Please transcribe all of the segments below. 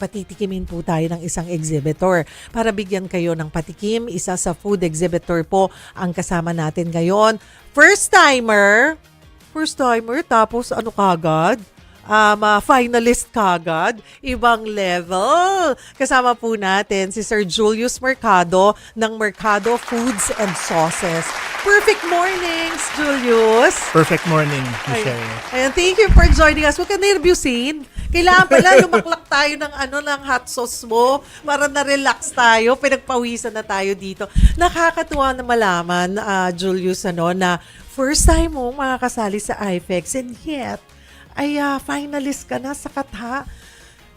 patitikimin po tayo ng isang exhibitor. Para bigyan kayo ng patikim, isa sa food exhibitor po ang kasama natin ngayon. First-timer, tapos ano kagad? Finalist kagad, ibang level. Kasama po natin si Sir Julius Mercado ng Mercado Foods and Sauces. Perfect mornings, Julius. Perfect morning, Michelle. Ayan, thank you for joining us. Huwag ka nervyusin. Kailangan pala lumaklak tayo ng hot sauce mo para na-relax tayo. Pinagpawisan na tayo dito. Nakakatuwa na malaman, Julius, na first time mo makakasali sa IFEX and yet, finalist ka na sa Katha.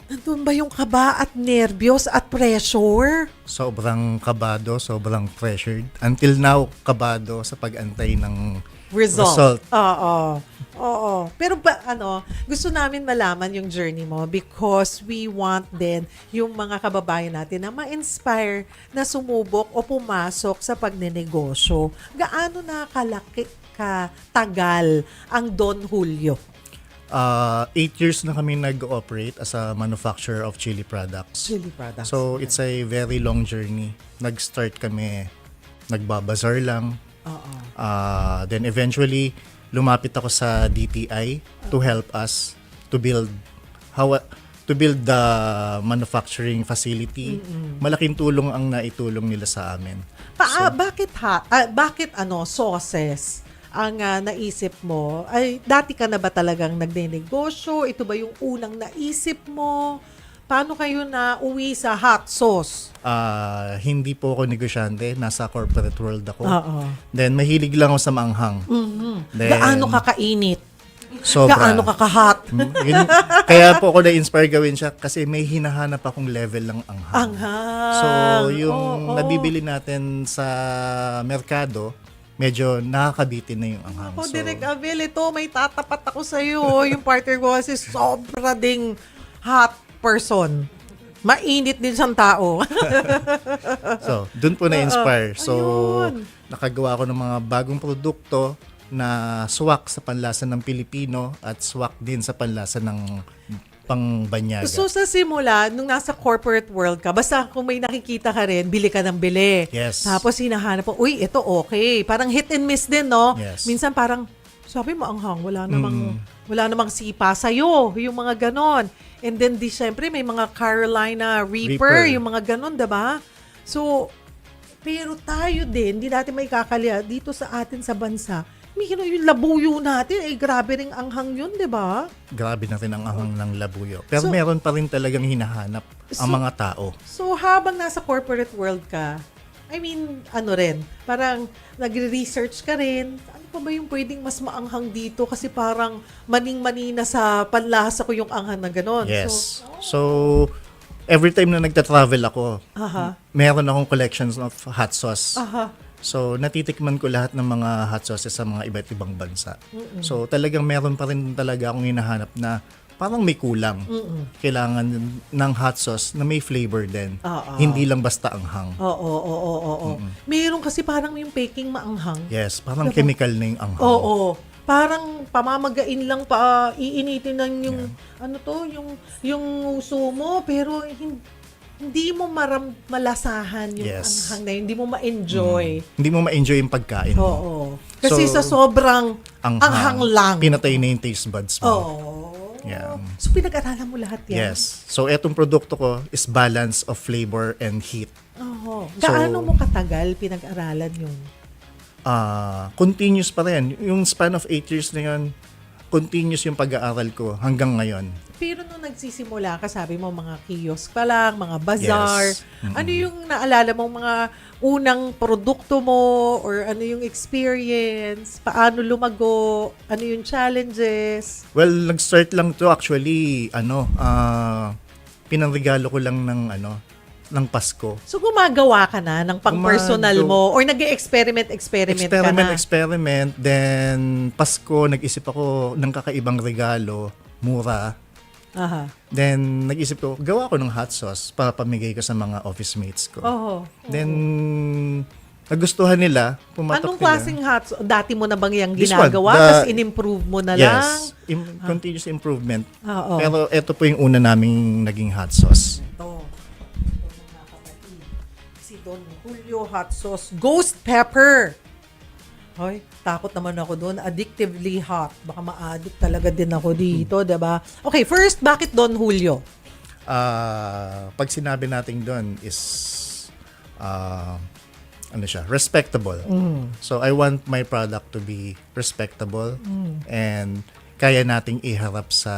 Nandun ba yung kaba at nervyos at pressure? Sobrang kabado, sobrang pressured. Until now, kabado sa pag-antay ng result. Oo. Pero gusto namin malaman yung journey mo because we want din yung mga kababayan natin na ma-inspire na sumubok o pumasok sa pagnenegosyo. Gaano na katagal ang Don Julio? 8 years na kami nag-operate as a manufacturer of chili products. So, it's a very long journey. Nag-start kami, nagbabazar lang. Then eventually, lumapit ako sa DTI to help us to build the manufacturing facility. Malaking tulong ang naitulong nila sa amin. Bakit sauces ang naisip mo? Ay, dati ka na ba talagang nagnenegosyo? Ito ba yung unang naisip mo? Paano kayo na uwi sa hot sauce? Hindi po ako negosyante. Nasa corporate world ako. Then, mahilig lang ako sa maanghang. Then, gaano ka kainit? Sobra. Gaano ka ka-hot? Kaya po ako na-inspire gawin siya kasi may hinahanap akong level ng anghang. So, yung nabibili natin sa merkado, medyo nakakabitin na yung anghang. Direk Abel, ito, may tatapat ako sa'yo. Yung partner ko kasi sobra ding hot person. Mainit din siyang tao. So, dun po na-inspire. So, nakagawa ko ng mga bagong produkto na swak sa panlasa ng Pilipino at swak din sa panlasa ng pangbanyaga. So sa simula, nung nasa corporate world ka, basta kung may nakikita ka rin, bili ka ng bili. Yes. Tapos hinahanap mo, uy, ito okay. Parang hit and miss din, no? Yes. Minsan parang, sabi mo, anghang, wala namang sipa sa'yo, yung mga ganon. And then, syempre, may mga Carolina Reaper, yung mga ganon, diba? So, pero tayo din, hindi natin may kakaliya dito sa atin sa bansa. Yung labuyo natin, grabe ring anghang yun, di ba? Grabe natin ang anghang ng labuyo. Pero meron pa rin talagang hinahanap ang mga tao. So, habang nasa corporate world ka, parang nagre-research ka rin, ano pa ba yung pwedeng mas maanghang dito? Kasi parang maning-mani na sa panlasa ko yung anghang na gano'n. Yes. So, every time na nagta-travel ako, meron akong collections of hot sauce. So, natitikman ko lahat ng mga hot sauces sa mga iba't ibang bansa. So, talagang meron pa rin talaga akong hinahanap na parang may kulang. Kailangan ng hot sauce na may flavor din. Hindi lang basta anghang. Oo. Meron kasi parang yung baking maanghang. Yes, parang chemical na yung anghang. Oo. Parang pamamagain lang iinitin lang yung yung uso mo pero hindi mo malasahan yung anghang na yun. Hindi mo ma-enjoy. Hindi mo ma-enjoy yung pagkain mo. Oo. Kasi sa sobrang anghang lang. Pinatay na yung taste buds mo. Yeah. So, pinag-aralan mo lahat yan? Yes. So, etong produkto ko is balance of flavor and heat. Gaano mo katagal pinag-aralan yun? Continuous pa rin. Yung span of 8 years na yun, continuous yung pag-aaral ko hanggang ngayon. Pero nung nagsisimula ka, sabi mo mga kiosk pa lang, mga bazaar. Yes. Ano yung naalala mong mga unang produkto mo or ano yung experience? Paano lumago? Ano yung challenges? Well, nag-start lang to actually, pinanregalo ko lang ng Pasko. So gumagawa ka na ng pang-personal mo or nag-experiment ka na? Experiment. Then, Pasko, nag-isip ako ng kakaibang regalo, mura. Then, nag-isip ko, gawa ko ng hot sauce para pamigay ko sa mga office mates ko. Then, nagustuhan nila, pumatok Anong nila. klaseng hot sauce? Dati mo na bang yung This one, ginagawa? Tapos in-improve mo na lang? Yes, continuous improvement. Oo. Pero ito po yung una naming naging hot sauce. Ito mga kapatid. Si Don Julio hot sauce. Ghost pepper. Hoy, takot naman ako doon. Addictively hot. Baka ma-addict talaga din ako dito, diba? Okay, first, bakit Don Julio? Pag sinabi natin doon is ano siya, respectable. So I want my product to be respectable and kaya nating iharap sa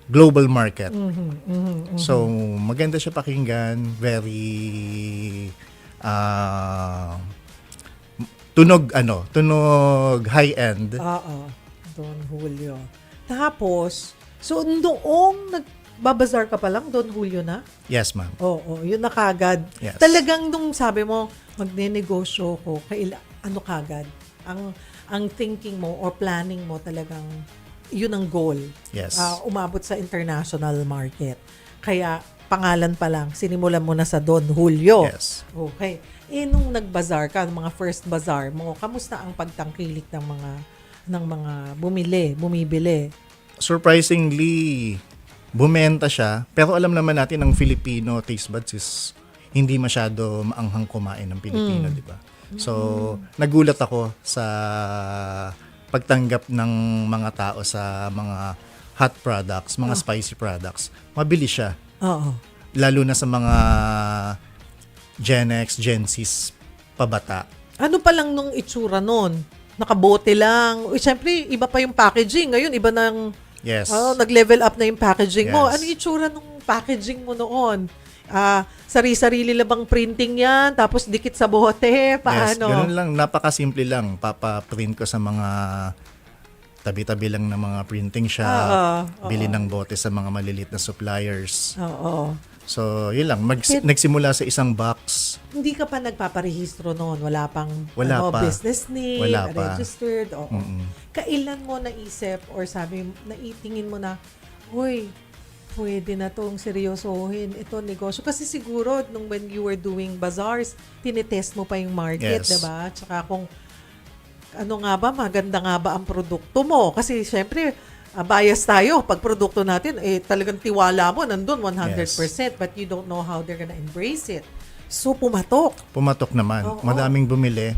global market. So maganda siya pakinggan, very tunog high end. Oo, Don Julio. Tapos, so noong nagbabazar ka pa lang, Don Julio na? Yes, ma'am. Oo, yun na kagad. Yes. Talagang nung sabi mo, magne-negosyo ko, ano kagad? Ang thinking mo or planning mo talagang yun ang goal. Yes. Umabot sa international market. Kaya pangalan pa lang, sinimulan mo na sa Don Julio. Yes. Okay. Nung nagbazar ka, mga first bazaar mo, kamusta ang pagtangkilik ng mga bumibili? Surprisingly, bumenta siya. Pero alam naman natin ang Filipino taste buds is hindi masyado maanghang kumain ng Pilipino, di ba? So, nagulat ako sa pagtanggap ng mga tao sa mga hot products, mga spicy products. Mabilis siya. Oo. Lalo na sa mga Gen X, Gen Z pabata. Ano pa lang nung itsura nun? Nakabote lang. Siyempre, iba pa yung packaging. Ngayon, iba nang Yes. nag-level up na yung packaging mo. Yes. Ano yung itsura nung packaging mo noon? Sari-sarili lang bang printing yan? Tapos dikit sa bote? Yes, Paano? ganun lang. Napakasimple lang. Papa-print ko sa mga tabi-tabi lang ng mga printing shop. Oo. Bili ng bote sa mga maliliit na suppliers. Oo. So, yun lang. Nagsimula sa isang box. Hindi ka pa nagpaparehistro noon. Wala pang Wala pa. business name, Wala pa. registered. Oo. Kailan mo naisip or naitingin mo na, uy, pwede na tong seryosohin ito negosyo. Kasi siguro, when you were doing bazaars, tinitest mo pa yung market, Yes. diba? Tsaka kung ano nga ba, maganda nga ba ang produkto mo. Kasi syempre, bias tayo. Pag produkto natin, talagang tiwala mo, nandun 100%, but you don't know how they're gonna embrace it. So, pumatok. Pumatok naman. Oo. Madaming bumili.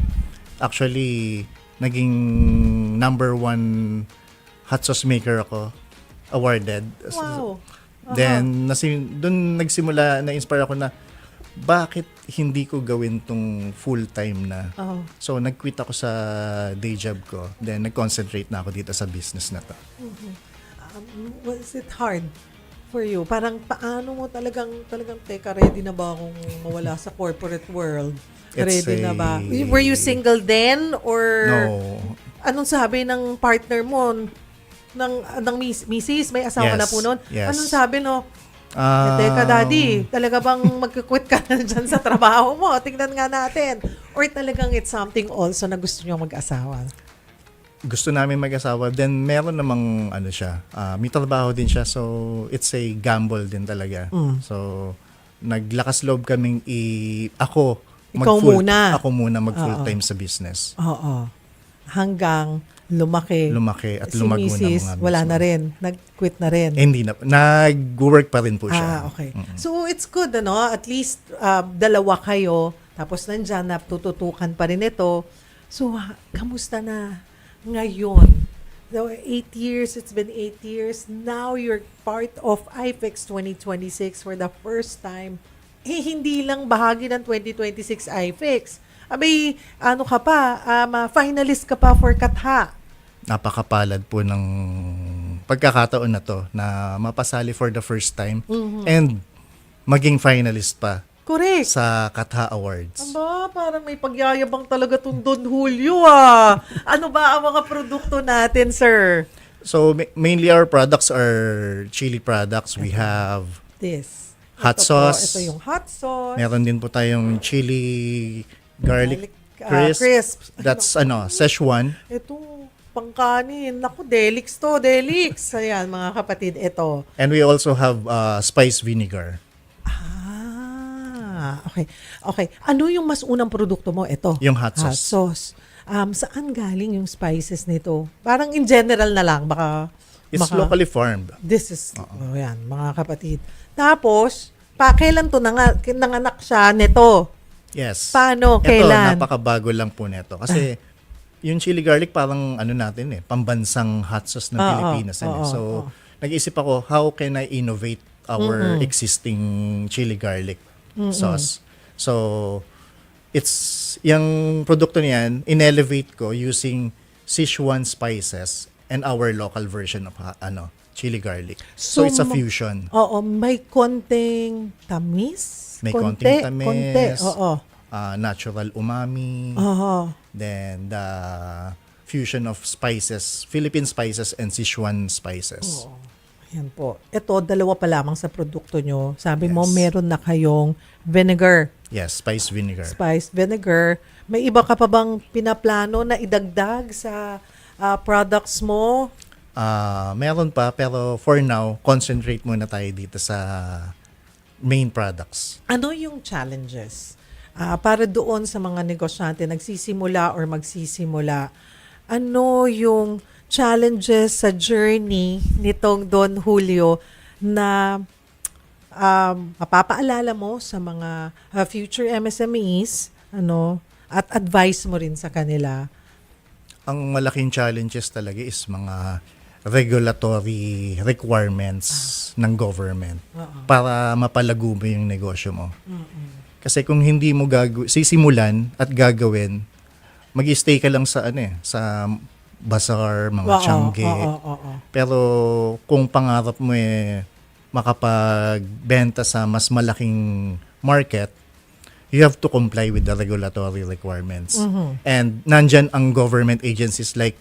Actually, naging number 1 hot sauce maker ako. Awarded. Wow. Then, doon nagsimula, na-inspire ako na, bakit hindi ko gawin tong full-time na? Oo. So, nag-quit ako sa day job ko. Then, nag-concentrate na ako dito sa business na to. Was it hard for you? Parang paano mo talagang teka, ready na ba akong mawala sa corporate world? Ready na ba? Were you single then? Or No. anong sabi ng partner mo? Ng misis? May asawa Yes. na po nun? Yes. Anong sabi teka, daddy, talaga bang magkukwit ka na dyan sa trabaho mo? Tingnan nga natin. Or talagang it's something also na gusto nyo mag-asawa? Gusto namin mag-asawa. Then, meron namang, may trabaho din siya. So, it's a gamble din talaga. So, naglakas loob kaming ako muna mag full-time sa business. Oo. Hanggang lumaki at si lumago na Mrs. mga wala business. na rin. Nag-quit na rin. Hindi na. Nag-work pa rin po siya. Okay. So, it's good, At least, dalawa kayo. Tapos nandyan, natututukan pa rin ito. So, kamusta na ngayon? So, 8 years, it's been 8 years. Now, you're part of IFEX 2026 for the first time. Hindi lang bahagi ng 2026 IFEX. Abay, ka pa, finalist ka pa for Katha. Napakapalad po ng pagkakataon na to na mapasali for the first time and maging finalist pa Correct. sa Katha Awards. Aba, parang may pagyayabang talaga tong Don Julio, Ano ba ang mga produkto natin, sir? So mainly our products are chili products. We have This. Hot Ito sauce. Po, ito yung hot sauce. meron din po tayong chili garlic Crisp. crisp. That's Szechuan. Ito, pangkanin. Naku, Delix to, Delix. Ayan, mga kapatid, ito. And we also have spice vinegar. Okay. Okay. Ano yung mas unang produkto mo? Ito. Yung hot sauce. Hot sauce. Saan galing yung spices nito? Parang in general na lang. Baka It's locally farmed. This is, yan, mga kapatid. Tapos, kailan to nanganak siya nito? Yes. Paano? Ito, Kailan? napakabago lang po neto. Kasi yung chili garlic parang natin pambansang hot sauce ng Pilipinas. So, nag-isip ako, how can I innovate our existing chili garlic sauce? So, yung produkto niyan, in-elevate ko using Sichuan spices and our local version of chili garlic. So, it's a fusion. Oo, may konting tamis. May konting tamis. Konti, oo. Natural umami. Oo. Then the fusion of spices, Philippine spices and Sichuan spices. Oo. Ayan po. Ito, dalawa pa lamang sa produkto nyo. Sabi mo, Yes. meron na kayong vinegar. Yes, spice vinegar. Spiced vinegar. May iba ka pa bang pinaplano na idagdag sa products mo? Meron pa, pero for now, concentrate muna tayo dito sa main products. Ano yung challenges? Para doon sa mga negosyante nagsisimula or magsisimula, ano yung challenges sa journey nitong Don Julio na mapapaalala mo sa mga future MSMEs at advice mo rin sa kanila? Ang malaking challenges talaga is mga regulatory requirements ng government para mapalago mo yung negosyo mo. Kasi kung hindi mo sisimulan at gagawin, mag-stay ka lang sa sa bazaar, mga tiyangge. Pero kung pangarap mo makapagbenta sa mas malaking market, you have to comply with the regulatory requirements. And nandyan ang government agencies like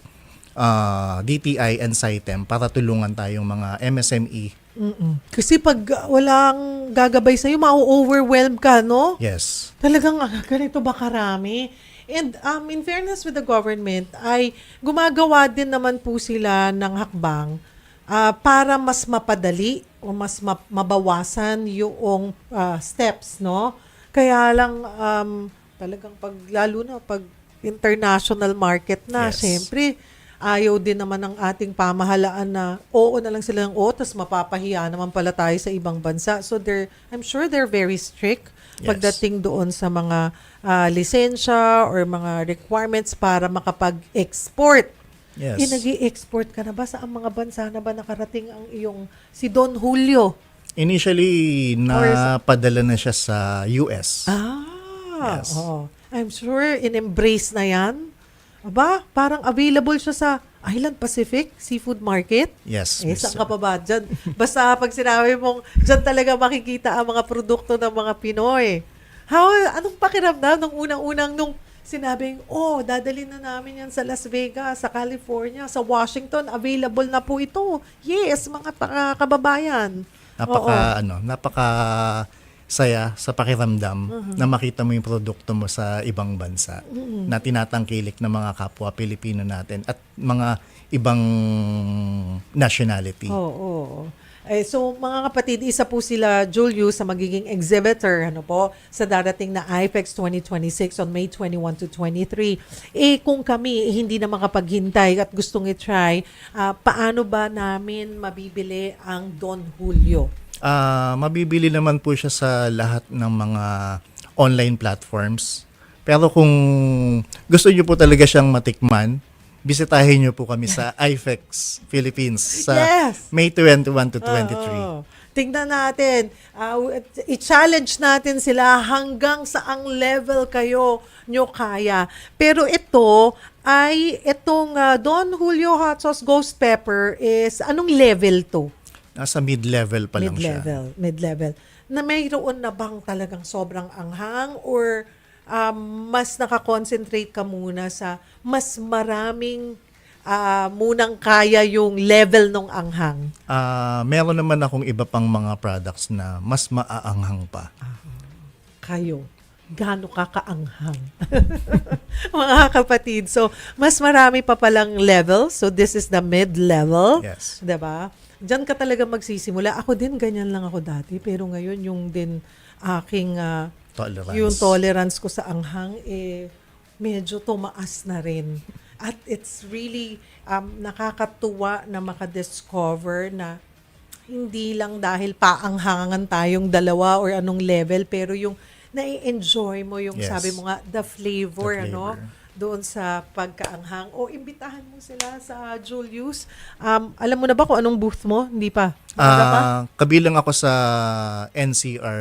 DTI and SITEM para tulungan tayong mga MSME. Kasi pag walang gagabay sa'yo, ma-overwhelm ka, no? Yes. Talagang ganito ba karami? And in fairness with the government, ay gumagawa din naman po sila ng hakbang para mas mapadali o mas mabawasan yung steps, no? Kaya lang talagang lalo na pag international market na, Yes. syempre, ayaw din naman ng ating pamahalaan na oo na lang sila ng oo, tas mapapahiya naman pala tayo sa ibang bansa. So I'm sure they're very strict pagdating doon sa mga lisensya or mga requirements para makapag-export. Yes. Nag-i-export ka na ba? Sa mga bansa na ba nakarating ang iyong si Don Julio? Initially, napadala na siya sa US. Yes. I'm sure in-embrace na yan. Aba, parang available siya sa Island Pacific Seafood Market. Yes. Saan ka pa ba dyan? Basta pag sinabi mong dyan talaga makikita ang mga produkto ng mga Pinoy. Anong pakiramdam nung unang-unang nung sinabing, dadalhin na namin yan sa Las Vegas, sa California, sa Washington, available na po ito. Yes, mga kababayan. Napaka saya sa pakiramdam na makita mo yung produkto mo sa ibang bansa na tinatangkilik ng mga kapwa Pilipino natin at mga ibang nationality. So mga kapatid, isa po sila Julius sa magiging exhibitor sa darating na IFEX 2026 on May 21 to 23. Kung kami hindi na makapaghintay at gustong i-try, paano ba namin mabibili ang Don Julio? Mabibili naman po siya sa lahat ng mga online platforms. Pero kung gusto niyo po talaga siyang matikman, bisitahin niyo po kami sa IFEX Philippines sa May 21 to 23. Tingnan natin, i-challenge natin sila hanggang saang level nyo kaya. Pero itong Don Julio Hot Sauce Ghost Pepper is anong level to? Nasa mid-level pa lang siya. Mid-level. Na mayroon na bang talagang sobrang anghang or mas nakakonsentrate ka muna sa mas maraming munang kaya yung level ng anghang? Meron naman akong iba pang mga products na mas maaanghang pa. Kayo, gaano kakaanghang? Mga kapatid, so mas marami pa palang level. So this is the mid-level. Yes. Diba? Diyan ka talaga magsisimula. Ako din, ganyan lang ako dati. Pero ngayon, yung din aking Tolerance. yung tolerance ko sa anghang, medyo tumaas na rin. At it's really nakakatuwa na makadiscover na hindi lang dahil paanghangan tayong dalawa or anong level, pero yung nai-enjoy mo yung Yes. sabi mo nga, the flavor, The ano? flavor. Doon sa pagkaanghang. O, imbitahan mo sila sa Julius. Alam mo na ba kung anong booth mo? Hindi pa? Wala pa? Kabilang ako sa NCR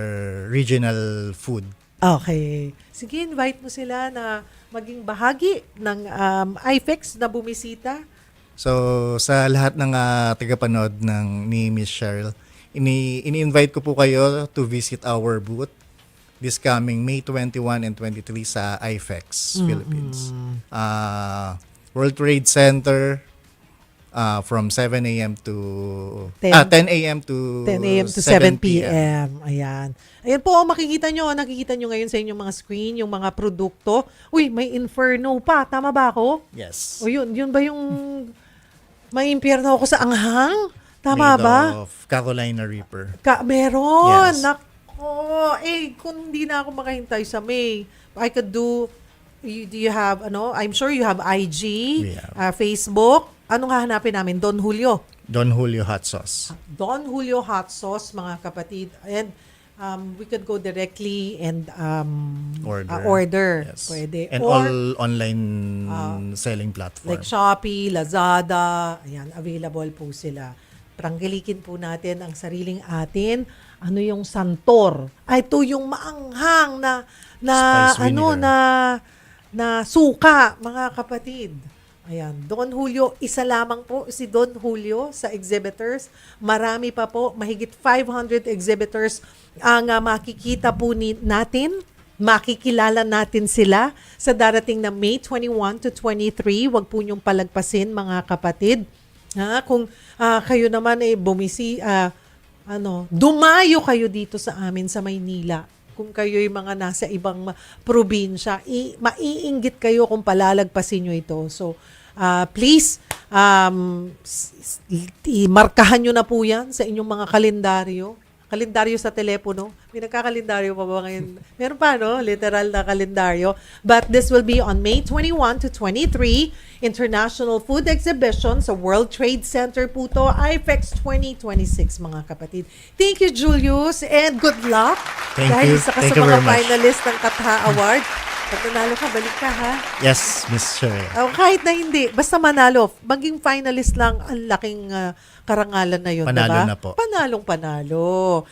Regional Food. Okay. Sige, invite mo sila na maging bahagi ng IFEX na bumisita. So, sa lahat ng tagapanood ni Miss Cheryl, ini-invite ko po kayo to visit our booth this coming May 21 and 23 sa IFEX Philippines. World Trade Center from 7 a.m. to 10 a.m. to 10 a.m. to 7 p.m. Ayan. Ayan po, makikita nyo. Nakikita nyo ngayon sa inyong mga screen, yung mga produkto. Uy, may Inferno pa. Tama ba ako? Yes. O yun ba yung may impyerno ako sa anghang? Tama Made ba? of Carolina Reaper. Meron. Yes. Nako. Kung hindi na ako makahintay sa May, I could do, do you have, I'm sure you have IG, We have. Facebook. Anong hahanapin namin? Don Julio. Don Julio Hot Sauce. Don Julio Hot Sauce, mga kapatid. And we could go directly and order. Yes. Pwede. And Or all online selling platform. like Shopee, Lazada, ayan, available po sila. Pranggilikin po natin ang sariling atin. Ano yung santor? Ito yung maanghang na Spice na suka, mga kapatid. Ayan, Don Julio, isa lamang po si Don Julio sa exhibitors. Marami pa po, mahigit 500 exhibitors ang makikita po natin. Makikilala natin sila sa darating na May 21 to 23. Huwag po niyong palagpasin, mga kapatid. Kung kayo naman dumayo kayo dito sa amin sa Maynila. Kung kayo'y mga nasa ibang probinsya, maiinggit kayo kung palalagpasin nyo ito. So, please, markahan nyo na po yan sa inyong mga kalendaryo. Kalendaryo sa telepono. May nagkakalendaryo pa ba ngayon? Meron pa, no? Literal na kalendaryo. But this will be on May 21 to 23, International Food Exhibition sa World Trade Center po to, IFEX 2026, mga kapatid. Thank you, Julius, and good luck. Thank Dahil you. isa ka Thank sa you mga very much. finalist ng Katha Award. Pag nanalo ka, balik ka, ha? Yes, Miss Cheryl. Kahit na hindi, basta manalo, maging finalist lang, ang laking karangalan na yun, Panalo diba? na po. Panalong panalo.